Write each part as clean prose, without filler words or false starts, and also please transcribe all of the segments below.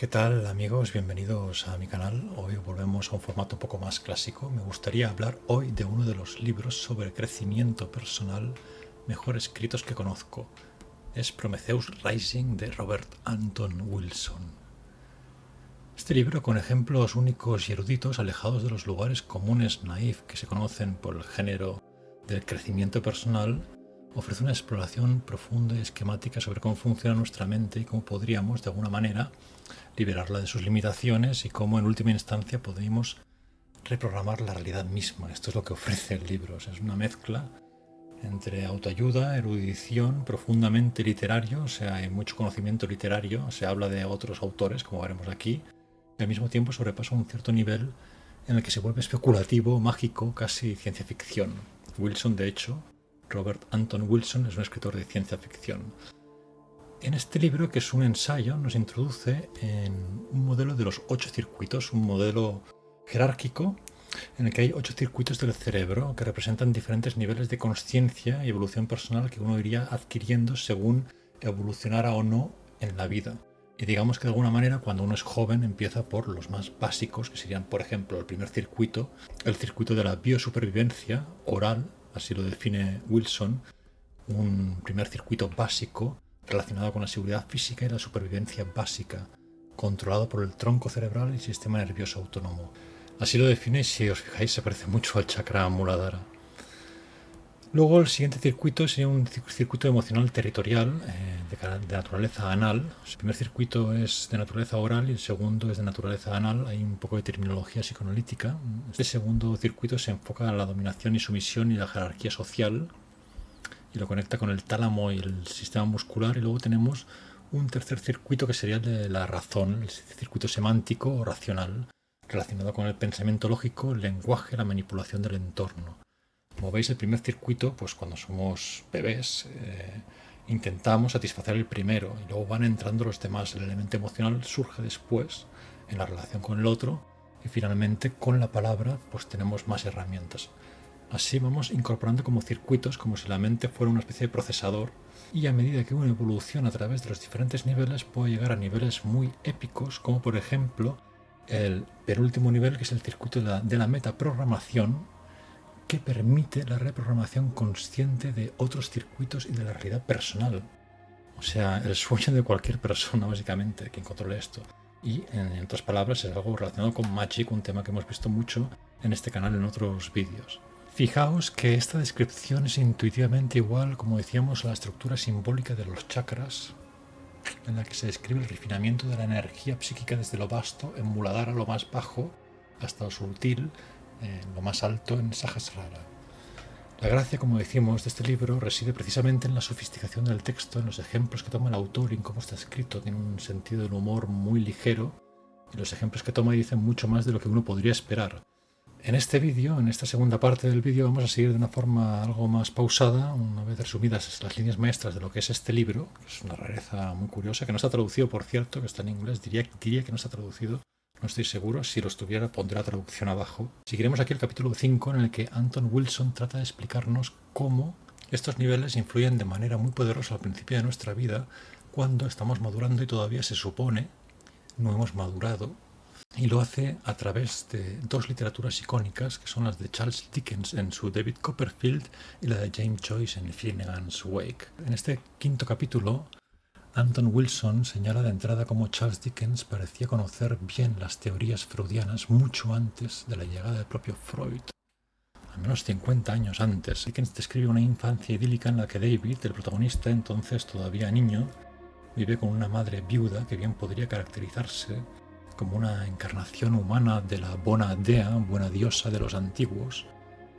¿Qué tal amigos? Bienvenidos a mi canal. Hoy volvemos a un formato un poco más clásico. Me gustaría hablar hoy de uno de los libros sobre crecimiento personal mejor escritos que conozco. Es Prometheus Rising de Robert Anton Wilson. Este libro, con ejemplos únicos y eruditos, alejados de los lugares comunes naif que se conocen por el género del crecimiento personal, ofrece una exploración profunda y esquemática sobre cómo funciona nuestra mente y cómo podríamos, de alguna manera, liberarla de sus limitaciones y cómo en última instancia podemos reprogramar la realidad misma. Esto es lo que ofrece el libro. Es una mezcla entre autoayuda, erudición, profundamente literario, hay mucho conocimiento literario, se habla de otros autores, como veremos aquí, y al mismo tiempo sobrepasa un cierto nivel en el que se vuelve especulativo, mágico, casi ciencia ficción. Wilson, de hecho, Robert Anton Wilson, es un escritor de ciencia ficción. En este libro, que es un ensayo, nos introduce en un modelo de los 8 circuitos, un modelo jerárquico en el que hay 8 circuitos del cerebro que representan diferentes niveles de consciencia y evolución personal que uno iría adquiriendo según evolucionara o no en la vida. Y digamos que de alguna manera cuando uno es joven empieza por los más básicos, que serían, por ejemplo, el primer circuito, el circuito de la biosupervivencia oral, así lo define Wilson, un primer circuito básico relacionado con la seguridad física y la supervivencia básica, controlado por el tronco cerebral y el sistema nervioso autónomo. Así lo define y si os fijáis se parece mucho al chakra Muladhara. Luego el siguiente circuito sería un circuito emocional territorial de naturaleza anal. El primer circuito es de naturaleza oral y el segundo es de naturaleza anal. Hay un poco de terminología psicoanalítica. Este segundo circuito se enfoca en la dominación y sumisión y la jerarquía social y lo conecta con el tálamo y el sistema muscular. Y luego tenemos un tercer circuito que sería el de la razón, el circuito semántico o racional, relacionado con el pensamiento lógico, el lenguaje, la manipulación del entorno. Como veis, el primer circuito, pues cuando somos bebés, intentamos satisfacer el primero y luego van entrando los demás. El elemento emocional surge después en la relación con el otro y finalmente con la palabra pues tenemos más herramientas. Así vamos incorporando como circuitos, como si la mente fuera una especie de procesador, y a medida que uno evoluciona a través de los diferentes niveles puede llegar a niveles muy épicos, como por ejemplo el penúltimo nivel, que es el circuito de la metaprogramación, que permite la reprogramación consciente de otros circuitos y de la realidad personal. O sea, el sueño de cualquier persona, básicamente, que controle esto. Y, en otras palabras, es algo relacionado con Magic, un tema que hemos visto mucho en este canal en otros vídeos. Fijaos que esta descripción es intuitivamente igual, como decíamos, a la estructura simbólica de los chakras, en la que se describe el refinamiento de la energía psíquica desde lo vasto en Muladhara, lo más bajo, hasta lo sutil, lo más alto en Sahasrara. La gracia, como decimos, de este libro reside precisamente en la sofisticación del texto, en los ejemplos que toma el autor y en cómo está escrito. Tiene un sentido del humor muy ligero y los ejemplos que toma dicen mucho más de lo que uno podría esperar. En este vídeo, en esta segunda parte del vídeo, vamos a seguir de una forma algo más pausada, una vez resumidas las líneas maestras de lo que es este libro, que es una rareza muy curiosa, que no está traducido, por cierto, que está en inglés, diría que no está traducido, no estoy seguro, si lo estuviera pondré la traducción abajo. Seguiremos aquí el capítulo 5, en el que Anton Wilson trata de explicarnos cómo estos niveles influyen de manera muy poderosa al principio de nuestra vida, cuando estamos madurando y todavía se supone no hemos madurado. Y lo hace a través de dos literaturas icónicas, que son las de Charles Dickens en su David Copperfield y la de James Joyce en Finnegan's Wake. En este quinto capítulo, Anton Wilson señala de entrada cómo Charles Dickens parecía conocer bien las teorías freudianas mucho antes de la llegada del propio Freud. Al menos 50 años antes. Dickens describe una infancia idílica en la que David, el protagonista, entonces todavía niño, vive con una madre viuda que bien podría caracterizarse como una encarnación humana de la Bona Dea, buena diosa de los antiguos,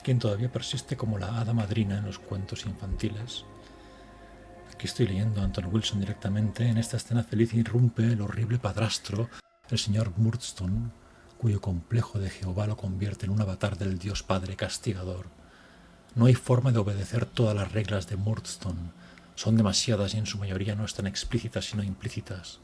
quien todavía persiste como la hada madrina en los cuentos infantiles. Aquí estoy leyendo a Anton Wilson directamente. En esta escena feliz irrumpe el horrible padrastro, el señor Murdstone, cuyo complejo de Jehová lo convierte en un avatar del Dios Padre castigador. No hay forma de obedecer todas las reglas de Murdstone. Son demasiadas y en su mayoría no están explícitas sino implícitas.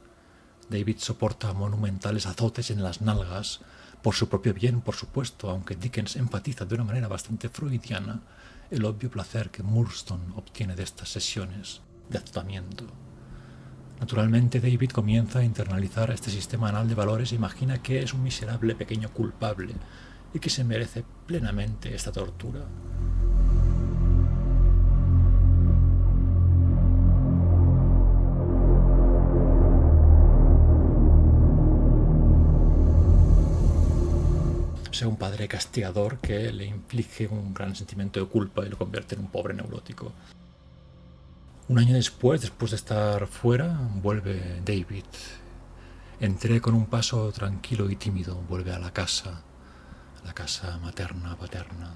David soporta monumentales azotes en las nalgas, por su propio bien, por supuesto, aunque Dickens enfatiza de una manera bastante freudiana el obvio placer que Murdstone obtiene de estas sesiones de azotamiento. Naturalmente, David comienza a internalizar este sistema anal de valores e imagina que es un miserable pequeño culpable y que se merece plenamente esta tortura. Sea un padre castigador que le inflige un gran sentimiento de culpa y lo convierte en un pobre neurótico. Un año después de estar fuera, vuelve David. Entré con un paso tranquilo y tímido, vuelve a la casa materna, paterna.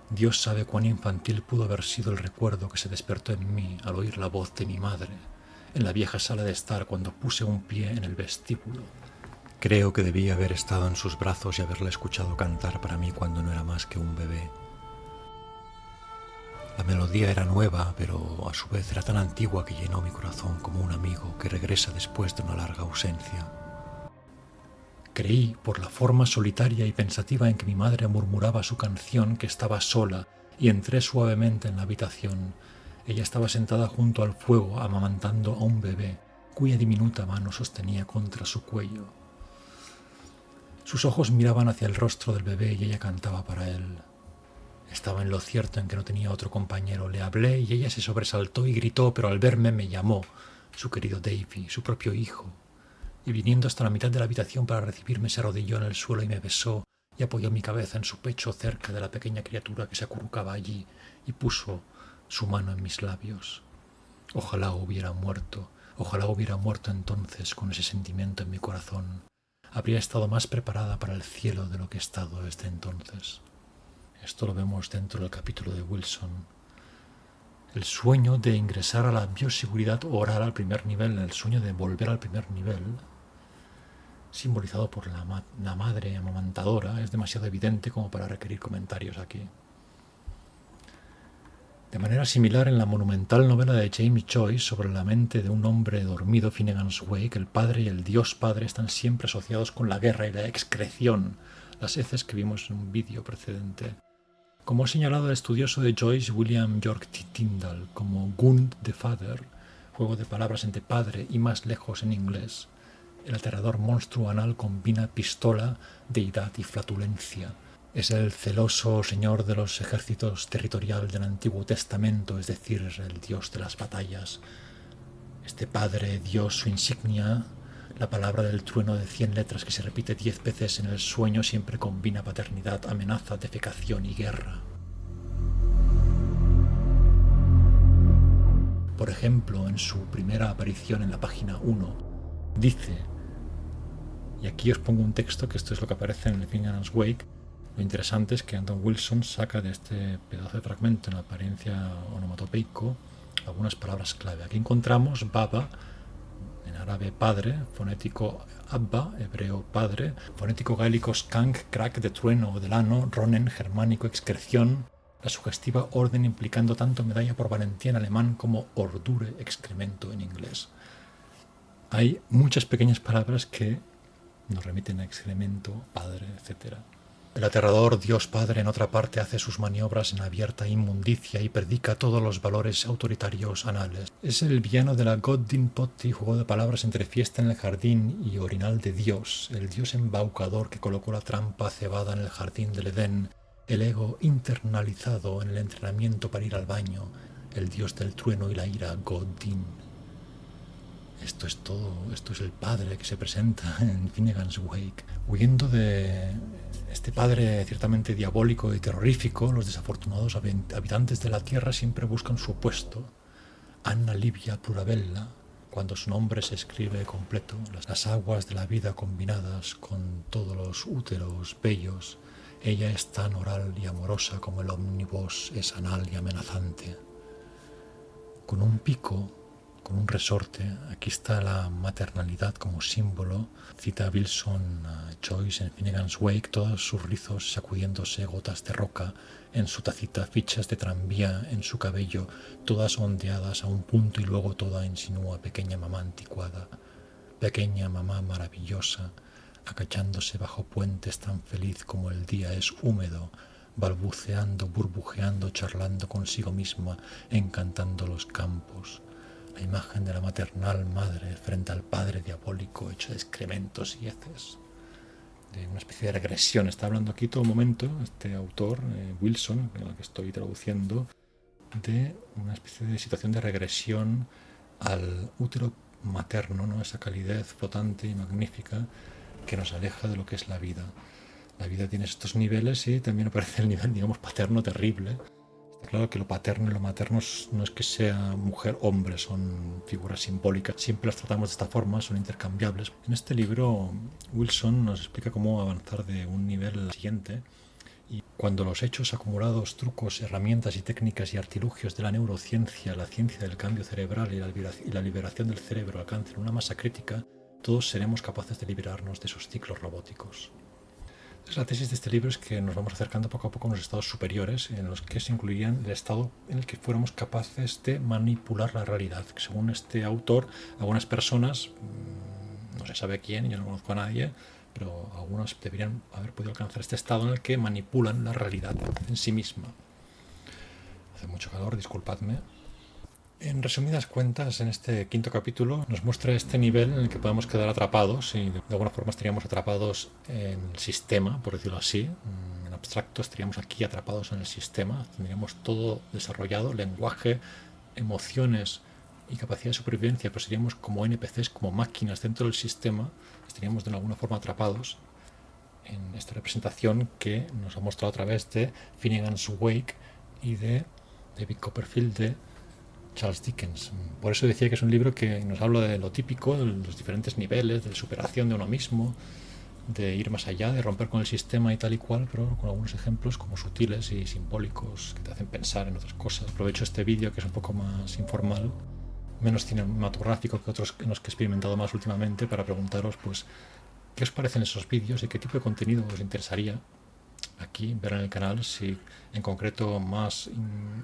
Dios sabe cuán infantil pudo haber sido el recuerdo que se despertó en mí al oír la voz de mi madre, en la vieja sala de estar cuando puse un pie en el vestíbulo. Creo que debía haber estado en sus brazos y haberla escuchado cantar para mí cuando no era más que un bebé. La melodía era nueva, pero a su vez era tan antigua que llenó mi corazón como un amigo que regresa después de una larga ausencia. Creí, por la forma solitaria y pensativa en que mi madre murmuraba su canción, que estaba sola, y entré suavemente en la habitación. Ella estaba sentada junto al fuego, amamantando a un bebé, cuya diminuta mano sostenía contra su cuello. Sus ojos miraban hacia el rostro del bebé y ella cantaba para él. Estaba en lo cierto en que no tenía otro compañero. Le hablé y ella se sobresaltó y gritó, pero al verme me llamó, su querido Davy, su propio hijo. Y viniendo hasta la mitad de la habitación para recibirme, se arrodilló en el suelo y me besó y apoyó mi cabeza en su pecho cerca de la pequeña criatura que se acurrucaba allí y puso su mano en mis labios. Ojalá hubiera muerto entonces con ese sentimiento en mi corazón. Habría estado más preparada para el cielo de lo que he estado desde entonces. Esto lo vemos dentro del capítulo de Wilson. El sueño de ingresar a la bioseguridad oral al primer nivel, el sueño de volver al primer nivel, simbolizado por la madre amamantadora, es demasiado evidente como para requerir comentarios aquí. De manera similar, en la monumental novela de James Joyce sobre la mente de un hombre dormido, Finnegan's Wake, el padre y el Dios Padre están siempre asociados con la guerra y la excreción, las heces que vimos en un vídeo precedente. Como ha señalado el estudioso de Joyce, William York Tyndall, como Gund the Father, juego de palabras entre padre y más lejos en inglés, el aterrador monstruo anal combina pistola, deidad y flatulencia. Es el celoso señor de los ejércitos territorial del Antiguo Testamento, es decir, el dios de las batallas. Este padre, Dios, su insignia, la palabra del trueno de 100 letras que se repite 10 veces en el sueño, siempre combina paternidad, amenaza, defecación y guerra. Por ejemplo, en su primera aparición en la página 1, dice, y aquí os pongo un texto, que esto es lo que aparece en el Finnegan's Wake. Lo interesante es que Anton Wilson saca de este pedazo de fragmento en la apariencia onomatopeico algunas palabras clave. Aquí encontramos Baba, en árabe padre, fonético Abba, hebreo padre, fonético gaélico skank, crack de trueno o del ano, ronen, germánico excreción, la sugestiva orden implicando tanto medalla por valentía en alemán como ordure, excremento en inglés. Hay muchas pequeñas palabras que nos remiten a excremento, padre, etc. El aterrador Dios Padre en otra parte hace sus maniobras en abierta inmundicia y predica todos los valores autoritarios anales. Es el villano de la Goddin Potti, juego de palabras entre fiesta en el jardín y orinal de Dios, el dios embaucador que colocó la trampa cebada en el jardín del Edén, el ego internalizado en el entrenamiento para ir al baño, el dios del trueno y la ira Goddin. Esto es todo, esto es el padre que se presenta en Finnegan's Wake. Huyendo de este padre ciertamente diabólico y terrorífico, los desafortunados habitantes de la Tierra siempre buscan su opuesto. Anna Livia Purabella, cuando su nombre se escribe completo, las aguas de la vida combinadas con todos los úteros bellos. Ella es tan oral y amorosa como el ómnibus es anal y amenazante. Con un pico, con un resorte, aquí está la maternalidad como símbolo. Cita Wilson a Joyce en Finnegan's Wake, todos sus rizos sacudiéndose gotas de roca, en su tacita fichas de tranvía, en su cabello, todas ondeadas a un punto y luego toda insinúa pequeña mamá anticuada, pequeña mamá maravillosa, agachándose bajo puentes tan feliz como el día es húmedo, balbuceando, burbujeando, charlando consigo misma, encantando los campos. la imagen de la maternal madre frente al padre diabólico hecho de excrementos y heces, de una especie de regresión. Está hablando aquí todo el momento este autor, Wilson, al que estoy traduciendo, de una especie de situación de regresión al útero materno, ¿no? Esa calidez flotante y magnífica que nos aleja de lo que es la vida. La vida tiene estos niveles y también aparece el nivel, digamos, paterno terrible. Está claro que lo paterno y lo materno no es que sea mujer-hombre, son figuras simbólicas. Siempre las tratamos de esta forma, son intercambiables. En este libro, Wilson nos explica cómo avanzar de un nivel al siguiente. Y cuando los hechos acumulados, trucos, herramientas y técnicas y artilugios de la neurociencia, la ciencia del cambio cerebral y la liberación del cerebro alcancen una masa crítica, todos seremos capaces de liberarnos de esos ciclos robóticos. Entonces, la tesis de este libro es que nos vamos acercando poco a poco a unos estados superiores en los que se incluirían el estado en el que fuéramos capaces de manipular la realidad. Que según este autor, algunas personas, no se sabe quién, yo no conozco a nadie, pero algunos deberían haber podido alcanzar este estado en el que manipulan la realidad en sí misma. Hace mucho calor, disculpadme. En resumidas cuentas, en este quinto capítulo nos muestra este nivel en el que podemos quedar atrapados y de alguna forma estaríamos atrapados en el sistema, por decirlo así. En abstracto estaríamos aquí atrapados en el sistema, tendríamos todo desarrollado, lenguaje, emociones y capacidad de supervivencia, pero seríamos como NPCs, como máquinas dentro del sistema, estaríamos de alguna forma atrapados en esta representación que nos ha mostrado a través de Finnegan's Wake y de David Copperfield de Charles Dickens. Por eso decía que es un libro que nos habla de lo típico, de los diferentes niveles, de superación de uno mismo, de ir más allá, de romper con el sistema y tal y cual, pero con algunos ejemplos como sutiles y simbólicos que te hacen pensar en otras cosas. Aprovecho este vídeo que es un poco más informal, menos cinematográfico que otros en los que he experimentado más últimamente, para preguntaros pues qué os parecen esos vídeos y qué tipo de contenido os interesaría aquí ver en el canal, si en concreto más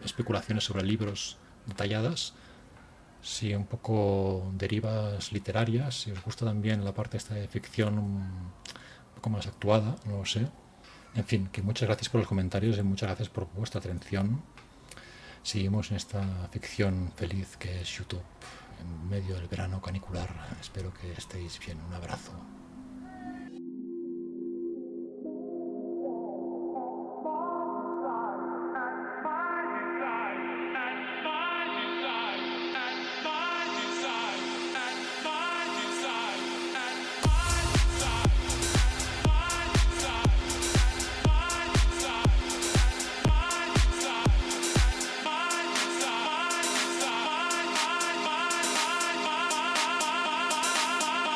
especulaciones sobre libros detalladas, si un poco derivas literarias, si os gusta también la parte esta de ficción un poco más actuada, no lo sé. En fin, que muchas gracias por los comentarios y muchas gracias por vuestra atención. Seguimos en esta ficción feliz que es YouTube, en medio del verano canicular. Espero que estéis bien. Un abrazo.